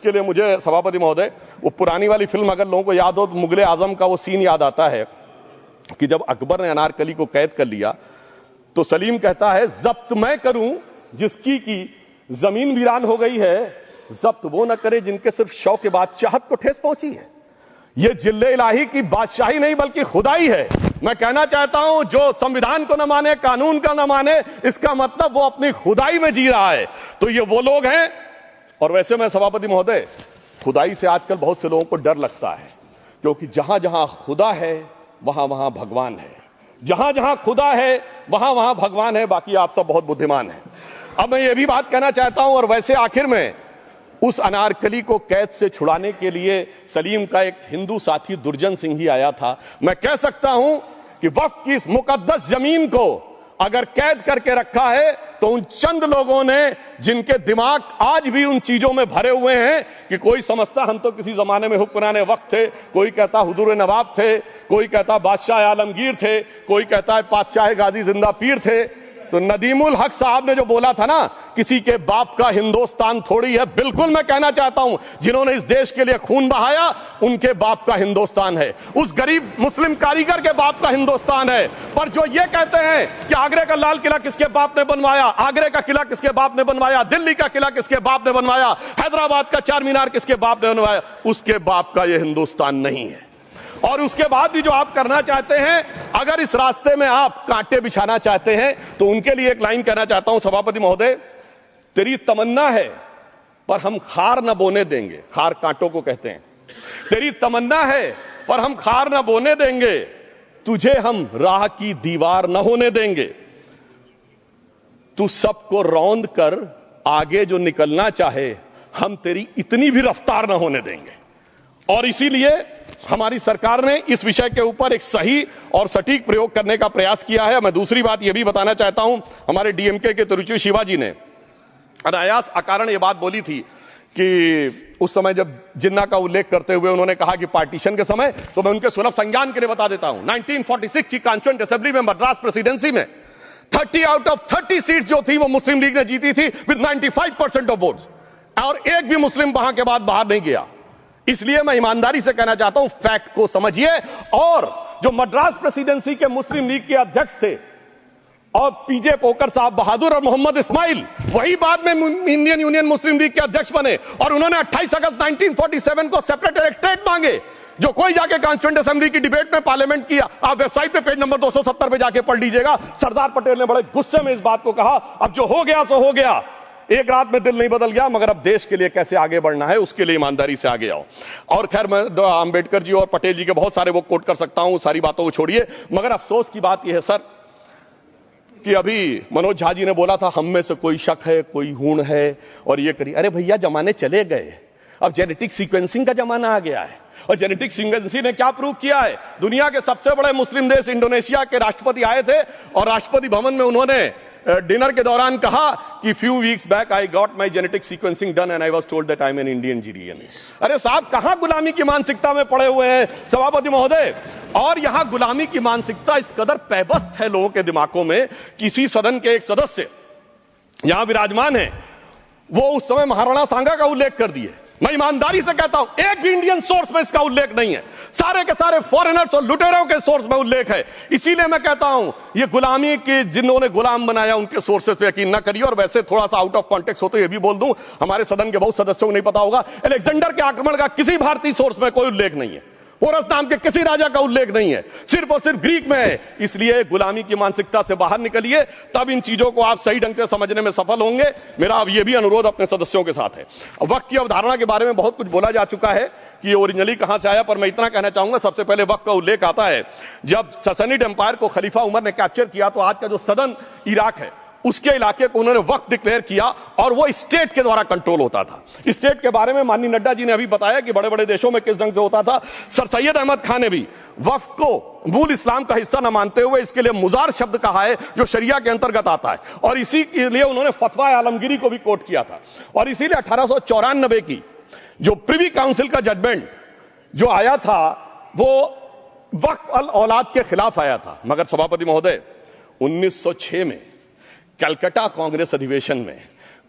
के लिए मुझे सभापति महोदय वो पुरानी वाली फिल्म अगर लोगों को याद हो तो मुगले आजम का वो सीन याद आता है कि जब अकबर ने अनारकली को कैद कर लिया तो सलीम कहता है जब्त मैं करूं जिसकी की जमीन वीरान हो गई है, जब्त वो न करे जिनके सिर्फ शौ के बाद चाहत को ठेस पहुंची है। ये जिल्ले इलाही की बादशाही नहीं बल्कि खुदाई है। मैं कहना चाहता हूं जो संविधान को न माने, कानून का न माने, इसका मतलब वो अपनी खुदाई में जी रहा है। तो ये वो लोग हैं। और वैसे मैं सभापति महोदय, खुदाई से आजकल बहुत से लोगों को डर लगता है, क्योंकि जहां जहां खुदा है वहां वहां भगवान है, जहां जहां खुदा है वहां वहां भगवान है। बाकी आप सब बहुत बुद्धिमान हैं। अब मैं ये भी बात कहना चाहता हूं, और वैसे आखिर में उस अनारकली को कैद से छुड़ाने के लिए सलीम का एक हिंदू साथी दुर्जन सिंह ही आया था। मैं कह सकता हूं कि वक्फ की इस मुकद्दस जमीन को अगर कैद करके रखा है तो उन चंद लोगों ने जिनके दिमाग आज भी उन चीजों में भरे हुए हैं कि कोई समझता हम तो किसी जमाने में हुक्मराने वक्त थे, कोई कहता हुजूर नवाब थे, कोई कहता बादशाह आलमगीर थे, कोई कहता है बादशाह गाजी जिंदा पीर थे। तो नदीमुल हक साहब ने जो बोला था ना, किसी के बाप का हिंदुस्तान थोड़ी है, बिल्कुल मैं कहना चाहता हूं जिन्होंने इस देश के लिए खून बहाया उनके बाप का हिंदुस्तान है, उस गरीब मुस्लिम कारीगर के बाप का हिंदुस्तान है। पर जो ये कहते हैं कि आगरे का लाल किला किसके बाप ने बनवाया, आगरे का किला किसके बाप ने बनवाया, दिल्ली का किला किसके बाप ने बनवाया, हैदराबाद का चार मीनार किसके बाप ने बनवाया, उसके बाप का यह हिंदुस्तान नहीं है। और उसके बाद भी जो आप करना चाहते हैं, अगर इस रास्ते में आप कांटे बिछाना चाहते हैं तो उनके लिए एक लाइन कहना चाहता हूं सभापति महोदय, तेरी तमन्ना है पर हम खार न बोने देंगे, खार कांटों को कहते हैं, तेरी तमन्ना है पर हम खार न बोने देंगे, तुझे हम राह की दीवार न होने देंगे, तू सबको रौंद कर आगे जो निकलना चाहे हम तेरी इतनी भी रफ्तार न होने देंगे। और इसीलिए हमारी सरकार ने इस विषय के ऊपर एक सही और सटीक प्रयोग करने का प्रयास किया है। मैं दूसरी बात यह भी बताना चाहता हूं, हमारे डीएमके के तिरुचि शिवाजी ने अनायास अकारण यह बात बोली थी कि उस समय जब जिन्ना का उल्लेख करते हुए उन्होंने कहा कि पार्टीशन के समय, तो मैं उनके सुलभ संज्ञान के लिए बता देता हूं, 1946 की कॉन्स्टिट्यूएंट असेंबली में मद्रास प्रेसिडेंसी में 30 आउट ऑफ 30 सीट जो थी वो मुस्लिम लीग ने जीती थी विद 95% ऑफ वोट्स, और एक भी मुस्लिम वहां के बाद बाहर नहीं गया। इसलिए मैं ईमानदारी से कहना चाहता हूं, फैक्ट को समझिए। और जो मद्रास प्रेसिडेंसी के मुस्लिम लीग के अध्यक्ष थे और पीजे पोकर साहब बहादुर और मोहम्मद इस्माइल, वही बाद में इंडियन यूनियन मुस्लिम लीग के अध्यक्ष बने, और उन्होंने 28 अगस्त 1947 को सेपरेट इलेक्टोरेट मांगे, जो कोई जाके कॉन्स्टिट्यूएंट असेंबली की डिबेट में पार्लियामेंट किया। आप वेबसाइट पे पेज नंबर 270 पे जाके पढ़ लीजिएगा। सरदार पटेल ने बड़े गुस्से में इस बात को कहा, अब जो हो गया सो हो गया, एक रात में दिल नहीं बदल गया, मगर अब देश के लिए कैसे आगे बढ़ना है उसके लिए ईमानदारी से आगे आओ। और खैर मैं अंबेडकर जी और पटेल जी के बहुत सारे वो कोट कर सकता हूं, सारी बातों को छोड़िए। मगर अफसोस की बात यह है सर कि अभी मनोज झा जी ने बोला था हम में से कोई शक है, कोई हूण है और ये करिए। अरे भैया जमाने चले गए, अब जेनेटिक सीक्वेंसिंग का जमाना आ गया है। और जेनेटिक सीक्वेंसिंग ने क्या प्रूव किया है, दुनिया के सबसे बड़े मुस्लिम देश इंडोनेशिया के राष्ट्रपति आए थे और राष्ट्रपति भवन में उन्होंने डिनर के दौरान कहा कि few weeks back I got my genetic sequencing done and I was told that I am an Indian GDN. अरे साहब, कहां गुलामी की मानसिकता में पड़े हुए हैं सभापति महोदय। और यहां गुलामी की मानसिकता इस कदर पैबस्त है लोगों के दिमागों में। किसी सदन के एक सदस्य यहां विराजमान है, वो उस समय महाराणा सांगा का उल्लेख कर दिए। मैं ईमानदारी से कहता हूं एक भी इंडियन सोर्स में इसका उल्लेख नहीं है, सारे के सारे फॉरेनर्स और लुटेरों के सोर्स में उल्लेख है। इसीलिए मैं कहता हूं ये गुलामी के जिन्होंने गुलाम बनाया उनके सोर्सेस पे यकीन ना करिए। और वैसे थोड़ा सा आउट ऑफ कॉन्टेक्स्ट हो तो ये भी बोल दूं, हमारे सदन के बहुत सदस्यों को नहीं पता होगा, अलेक्जेंडर के आक्रमण का किसी भारतीय सोर्स में कोई उल्लेख नहीं है, पोरस नाम के किसी राजा का उल्लेख नहीं है, सिर्फ और सिर्फ ग्रीक में है। इसलिए गुलामी की मानसिकता से बाहर निकलिए, तब इन चीजों को आप सही ढंग से समझने में सफल होंगे। मेरा अब यह भी अनुरोध अपने सदस्यों के साथ है। वक्त की अवधारणा के बारे में बहुत कुछ बोला जा चुका है कि ये ओरिजिनली कहां से आया, पर मैं इतना कहना चाहूंगा, सबसे पहले वक्त का उल्लेख आता है जब ससनिड एम्पायर को खलीफा उमर ने कैप्चर किया, तो आज का जो सदर्न इराक है उसके इलाके को उन्होंने वक्फ डिक्लेयर किया और वो स्टेट के द्वारा कंट्रोल होता था। स्टेट के बारे में माननीय नड्डा जी ने अभी बताया कि बड़े बड़े देशों में किस ढंग से होता था। सर सैयद अहमद खान ने भी वक्फ को मूल इस्लाम का हिस्सा न मानते हुए इसके लिए मुजार शब्द कहा है जो शरिया के अंतर्गत आता है, और इसी के लिए उन्होंने फतवा आलमगिरी को भी कोट किया था। और इसीलिए 1894 की जो प्रिवी काउंसिल का जजमेंट जो आया था वो वक्फ अल औलाद के खिलाफ आया था। मगर सभापति महोदय 1906 में कलकत्ता कांग्रेस अधिवेशन में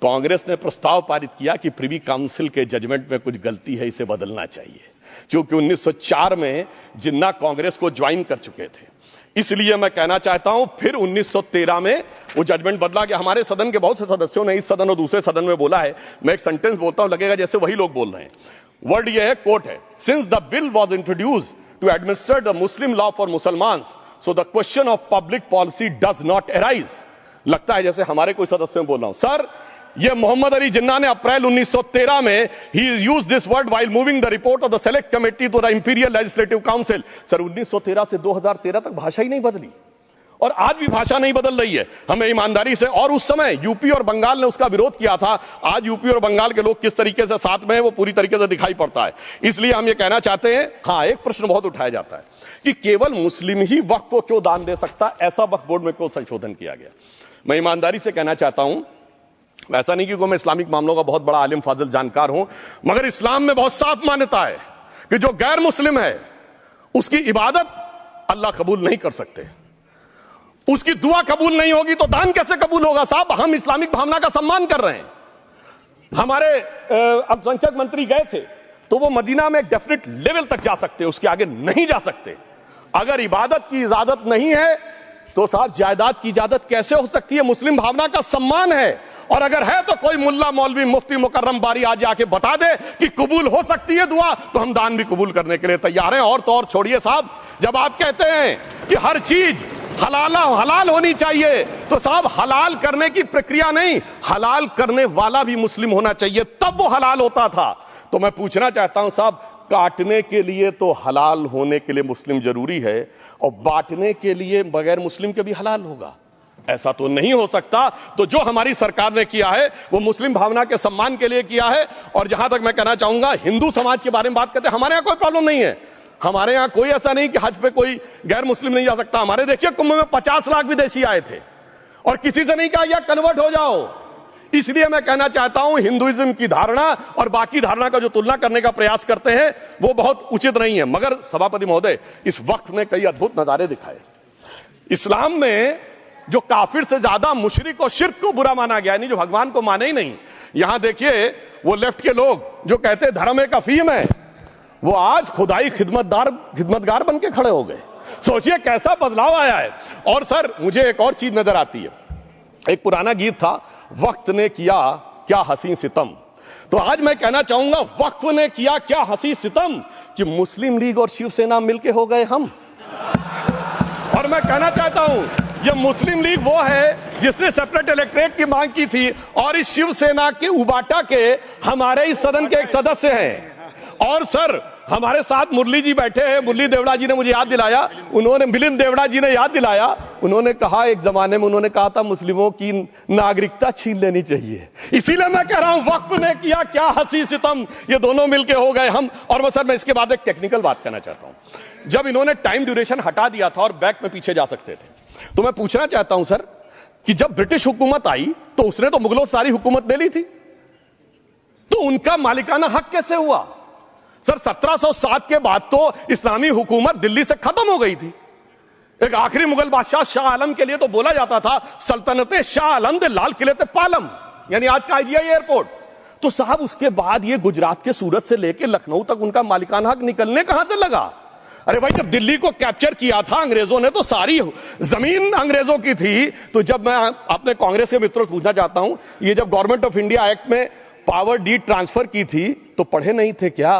कांग्रेस ने प्रस्ताव पारित किया कि प्रिवी काउंसिल के जजमेंट में कुछ गलती है, इसे बदलना चाहिए, क्योंकि 1904 में जिन्ना कांग्रेस को ज्वाइन कर चुके थे। इसलिए मैं कहना चाहता हूं फिर 1913 में वो जजमेंट बदला गया। हमारे सदन के बहुत से सदस्यों ने इस सदन और दूसरे सदन में बोला है, मैं एक सेंटेंस बोलता हूं, लगेगा जैसे वही लोग बोल रहे हैं। वर्ड ये है, कोट है, since the bill was introduced to administer the Muslim law for Musalmans, so the question of public policy does not arise. लगता है जैसे हमारे कोई सदस्य में बोल रहा हूं। सर, ये मोहम्मद अली जिन्ना ने अप्रैल 1913 में he is use this word while moving the report of the select committee to the imperial legislative council. Sir, 1913 से 2013 तक भाषा ही नहीं बदली और आज भी भाषा नहीं बदल रही है। हमें ईमानदारी से, और उस समय यूपी और बंगाल ने उसका विरोध किया था, आज यूपी और बंगाल के लोग किस तरीके से साथ में है वो पूरी तरीके से दिखाई पड़ता है। इसलिए हम ये कहना चाहते हैं, हाँ, एक प्रश्न बहुत उठाया जाता है कि केवल मुस्लिम ही वक्फ को क्यों दान दे सकता, ऐसा वक्फ बोर्ड में क्यों संशोधन किया गया। मैं ईमानदारी से कहना चाहता हूं, ऐसा नहीं कि मैं इस्लामिक मामलों का बहुत बड़ा आलिम फाजिल जानकार हूं, मगर इस्लाम में बहुत साफ मान्यता है कि जो गैर मुस्लिम है उसकी इबादत अल्लाह कबूल नहीं कर सकते, उसकी दुआ कबूल नहीं होगी तो दान कैसे कबूल होगा। साहब, हम इस्लामिक भावना का सम्मान कर रहे हैं। हमारे अल्पसंख्यक मंत्री गए थे तो वो मदीना में एक डेफिनेट लेवल तक जा सकते, उसके आगे नहीं जा सकते। अगर इबादत की इजाजत नहीं है तो साहब जायदाद की इजाजत कैसे हो सकती है। मुस्लिम भावना का सम्मान है, और अगर है तो कोई मुल्ला मौलवी मुफ्ती मुकर्रम बारी आज आके बता दे कि कबूल हो सकती है दुआ, तो हम दान भी कबूल करने के लिए तैयार हैं। और तो और छोड़िए साहब, जब आप कहते हैं कि हर चीज हलाल होनी चाहिए, तो साहब हलाल करने की प्रक्रिया नहीं, हलाल करने वाला भी मुस्लिम होना चाहिए, तब वो हलाल होता था। तो मैं पूछना चाहता हूं साहब, काटने के लिए तो हलाल होने के लिए मुस्लिम जरूरी है, और बांटने के लिए बगैर मुस्लिम के भी हलाल होगा, ऐसा तो नहीं हो सकता। तो जो हमारी सरकार ने किया है वो मुस्लिम भावना के सम्मान के लिए किया है। और जहां तक मैं कहना चाहूंगा, हिंदू समाज के बारे में बात करते हैं, हमारे यहां कोई प्रॉब्लम नहीं है। हमारे यहां कोई ऐसा नहीं कि हज पे कोई गैर मुस्लिम नहीं जा सकता। हमारे देखिए कुंभ में 50 लाख विदेशी आए थे और किसी से नहीं कहा या कन्वर्ट हो जाओ। इसलिए मैं कहना चाहता हूं, हिंदुइज्म की धारणा और बाकी धारणा का जो तुलना करने का प्रयास करते हैं वो बहुत उचित नहीं है। मगर सभापति महोदय, इस वक्त ने कई अद्भुत नजारे दिखाए। इस्लाम में जो काफिर से ज्यादा मुशरिक और शिर्क को बुरा माना गया, नहीं जो भगवान को माने ही नहीं। यहां देखिए वो लेफ्ट के लोग जो कहते धर्म एक अफीम है, वो आज खुदाई खिदमतगार बन के खड़े हो गए। सोचिए कैसा बदलाव आया है। और सर, मुझे एक और चीज नजर आती है, एक पुराना गीत था, वक्त ने किया क्या हसी सितम। तो आज मैं कहना चाहूंगा, वक्त ने किया क्या हसी सितम कि मुस्लिम लीग और शिवसेना मिलके हो गए हम। और मैं कहना चाहता हूं, ये मुस्लिम लीग वो है जिसने सेपरेट इलेक्टोरेट की मांग की थी, और इस शिवसेना के उबाटा के हमारे इस सदन के एक सदस्य हैं। और सर, हमारे साथ मुरली जी बैठे हैं, मुरली देवड़ा जी ने मुझे याद दिलाया, उन्होंने मिलिंद देवड़ा जी ने याद दिलाया, उन्होंने कहा एक जमाने में उन्होंने कहा था मुस्लिमों की नागरिकता छीन लेनी चाहिए। इसीलिए मैं कह रहा हूं, वक्त ने किया क्या हसी सितम, ये दोनों मिलके हो गए हम। और सर, मैं इसके बाद एक टेक्निकल बात कहना चाहता हूं। जब इन्होंने टाइम ड्यूरेशन हटा दिया था और बैक में पीछे जा सकते थे, तो मैं पूछना चाहता हूं सर कि जब ब्रिटिश हुकूमत आई तो उसने तो मुगलों सारी हुकूमत ले ली थी, तो उनका मालिकाना हक कैसे हुआ। सर, 1707 के बाद तो इस्लामी हुकूमत दिल्ली से खत्म हो गई थी। एक आखिरी मुगल बादशाह शाह आलम के लिए तो बोला जाता था सल्तनते शाह आलम दे लाल किले ते पालम, यानी आज का IGI एयरपोर्ट। तो साहब उसके बाद ये गुजरात के सूरत से लेकर लखनऊ तक उनका मालिकाना हक निकलने कहां से लगा। अरे भाई, जब दिल्ली को कैप्चर किया था अंग्रेजों ने तो सारी जमीन अंग्रेजों की थी। तो जब मैं अपने कांग्रेस के मित्रों से पूछना चाहता हूं, ये जब गवर्नमेंट ऑफ इंडिया एक्ट में पावर डीड ट्रांसफर की थी तो पढ़े नहीं थे क्या,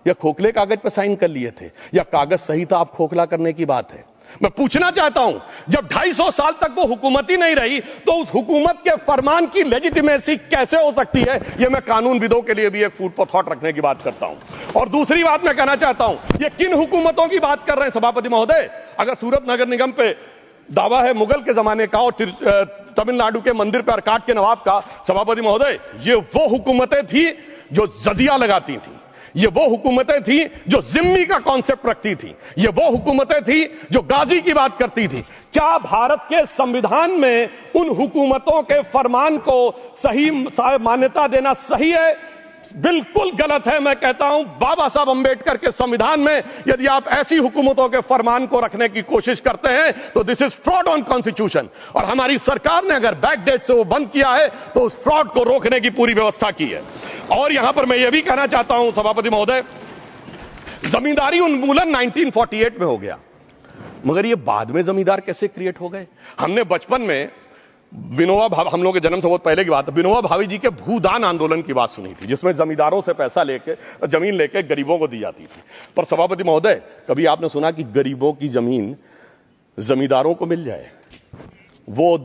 या खोखले कागज पर साइन कर लिए थे, या कागज सही था, आप खोखला करने की बात है। मैं पूछना चाहता हूं, जब 250 साल तक वो हुकूमत ही नहीं रही तो उस हुकूमत के फरमान की लेजिटिमेसी कैसे हो सकती है। यह मैं कानूनविदों के लिए भी एक फूड फॉर थॉट रखने की बात करता हूं। और दूसरी बात मैं कहना चाहता हूं, ये किन हुकूमतों की बात कर रहे हैं सभापति महोदय। अगर सूरत नगर निगम पे दावा है मुगल के जमाने का और तमिलनाडु के मंदिर पर अरकाट के नवाब का, सभापति महोदय, ये वो हुकूमतें थी जो जजिया लगाती थी, ये वो हुकूमतें थी जो जिम्मी का कॉन्सेप्ट रखती थी, ये वो हुकूमतें थी जो गाजी की बात करती थी। क्या भारत के संविधान में उन हुकूमतों के फरमान को सही मान्यता देना सही है बिल्कुल गलत है। मैं कहता हूं बाबा साहब अंबेडकर के संविधान में यदि आप ऐसी हुकूमतों के फरमान को रखने की कोशिश करते हैं तो this is fraud on constitution. और हमारी सरकार ने अगर बैक डेट से वो बंद किया है तो उस फ्रॉड को रोकने की पूरी व्यवस्था की है। और यहां पर मैं यह भी कहना चाहता हूं सभापति महोदय, जमींदारी उन्मूलन 1948 में हो गया, मगर ये बाद में जमींदार कैसे क्रिएट हो गए? हमने बचपन में विनोबा भावे, हम लोग के जन्म से बहुत पहले की बात है, विनोबा भावे जी के भूदान आंदोलन की बात सुनी थी, जिसमें जमींदारों से पैसा लेके जमीन लेके गरीबों को दी जाती थी। पर सभापति महोदय, कभी आपने सुना कि गरीबों की जमीन जमींदारों को मिल जाए? वो